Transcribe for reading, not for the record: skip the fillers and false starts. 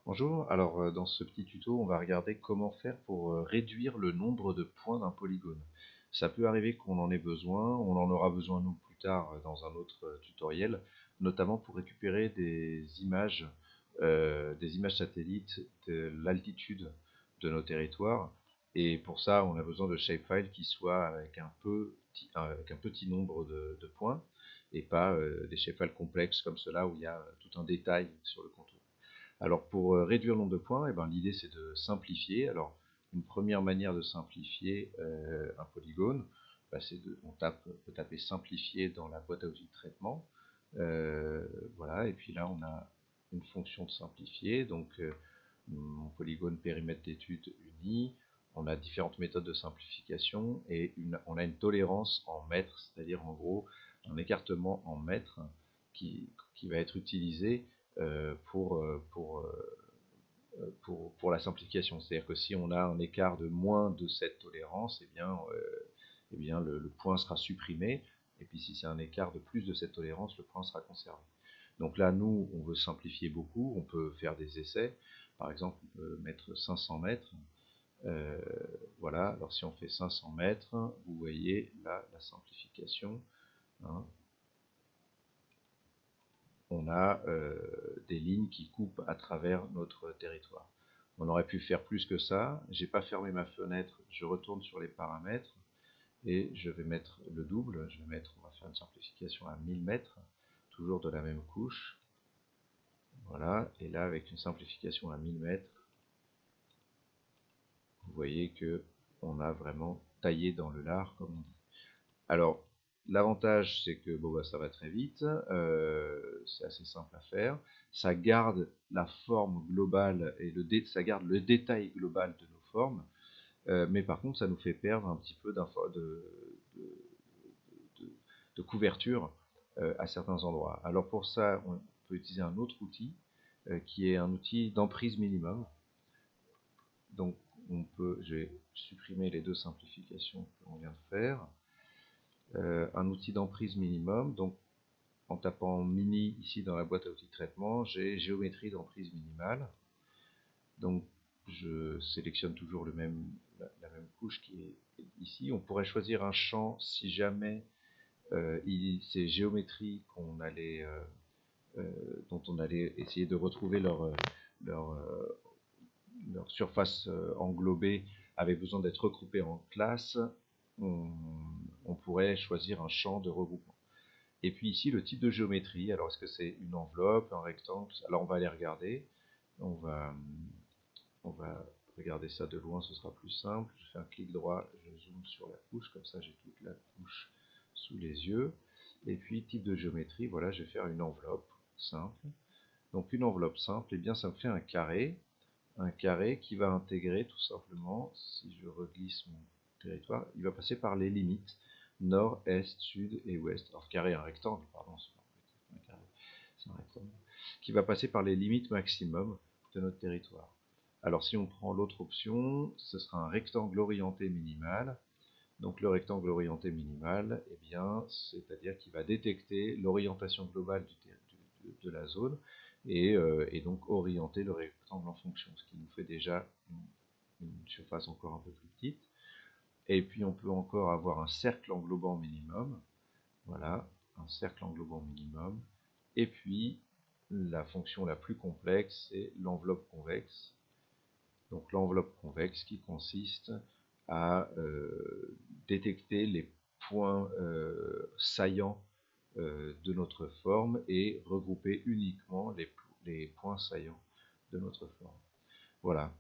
Bonjour, alors dans ce petit tuto, on va regarder comment faire pour réduire le nombre de points d'un polygone. Ça peut arriver qu'on en ait besoin, on en aura besoin nous plus tard dans un autre tutoriel, notamment pour récupérer des images satellites de l'altitude de nos territoires. Et pour ça, on a besoin de shapefiles qui soient avec un petit nombre de points, et pas des shapefiles complexes comme cela où il y a tout un détail sur le contour. Alors pour réduire le nombre de points, eh ben, l'idée c'est de simplifier. Alors une première manière de simplifier un polygone, bah, on peut taper simplifier dans la boîte à outils de traitement. Voilà, et puis là on a une fonction de simplifier, donc mon polygone périmètre d'étude uni. On a différentes méthodes de simplification et on a une tolérance en mètres, c'est-à-dire en gros un écartement en mètres qui va être utilisé pour la simplification. C'est-à-dire que si on a un écart de moins de cette tolérance, eh bien le point sera supprimé. Et puis si c'est un écart de plus de cette tolérance, le point sera conservé. Donc là, nous, on veut simplifier beaucoup. On peut faire des essais. Par exemple, on peut mettre 500 mètres. Euh, voilà, alors si on fait 500 mètres, vous voyez là la simplification. Hein, on a des lignes qui coupent à travers notre territoire. On aurait pu faire plus que ça. J'ai pas fermé ma fenêtre, je retourne sur les paramètres et je vais mettre le double. On va faire une simplification à 1000 mètres, toujours de la même couche. Voilà, et là avec une simplification à 1000 mètres, vous voyez que on a vraiment taillé dans le lard, comme on dit. Alors, l'avantage, c'est que bon, bah, ça va très vite, c'est assez simple à faire. Ça garde la forme globale et ça garde le détail global de nos formes, mais par contre, ça nous fait perdre un petit peu de, de couverture à certains endroits. Alors pour ça, on peut utiliser un autre outil qui est un outil d'emprise minimum. Donc, je vais supprimer les deux simplifications qu'on vient de faire. Un outil d'emprise minimum. Donc, en tapant mini ici dans la boîte à outils de traitement, j'ai géométrie d'emprise minimale. Donc, je sélectionne toujours la même couche qui est ici. On pourrait choisir un champ si jamais ces géométries dont on allait essayer de retrouver leur, leur surface englobée avait besoin d'être regroupée en classes. On, on pourrait choisir un champ de regroupement. Et puis ici, le type de géométrie. Alors, est-ce que c'est une enveloppe, un rectangle? Alors, on va aller regarder. On va, on va regarder ça de loin, ce sera plus simple. Je fais un clic droit, je zoome sur la couche, comme ça j'ai toute la couche sous les yeux. Et puis, type de géométrie, voilà, je vais faire une enveloppe simple. Donc, une enveloppe simple, et bien ça me fait un carré qui va intégrer tout simplement, si je reglisse mon territoire, il va passer par les limites nord, est, sud et ouest. Alors carré, un rectangle, pardon, c'est pas un carré, c'est un rectangle, qui va passer par les limites maximum de notre territoire. Alors si on prend l'autre option, ce sera un rectangle orienté minimal. Donc le rectangle orienté minimal, eh bien, c'est-à-dire qu'il va détecter l'orientation globale de la zone et donc orienter le rectangle en fonction, ce qui nous fait déjà une surface encore un peu plus petite. Et puis on peut encore avoir un cercle englobant minimum. Voilà, un cercle englobant minimum. Et puis la fonction la plus complexe, c'est l'enveloppe convexe. Donc l'enveloppe convexe qui consiste à détecter les points saillants de notre forme et regrouper uniquement les points saillants de notre forme. Voilà,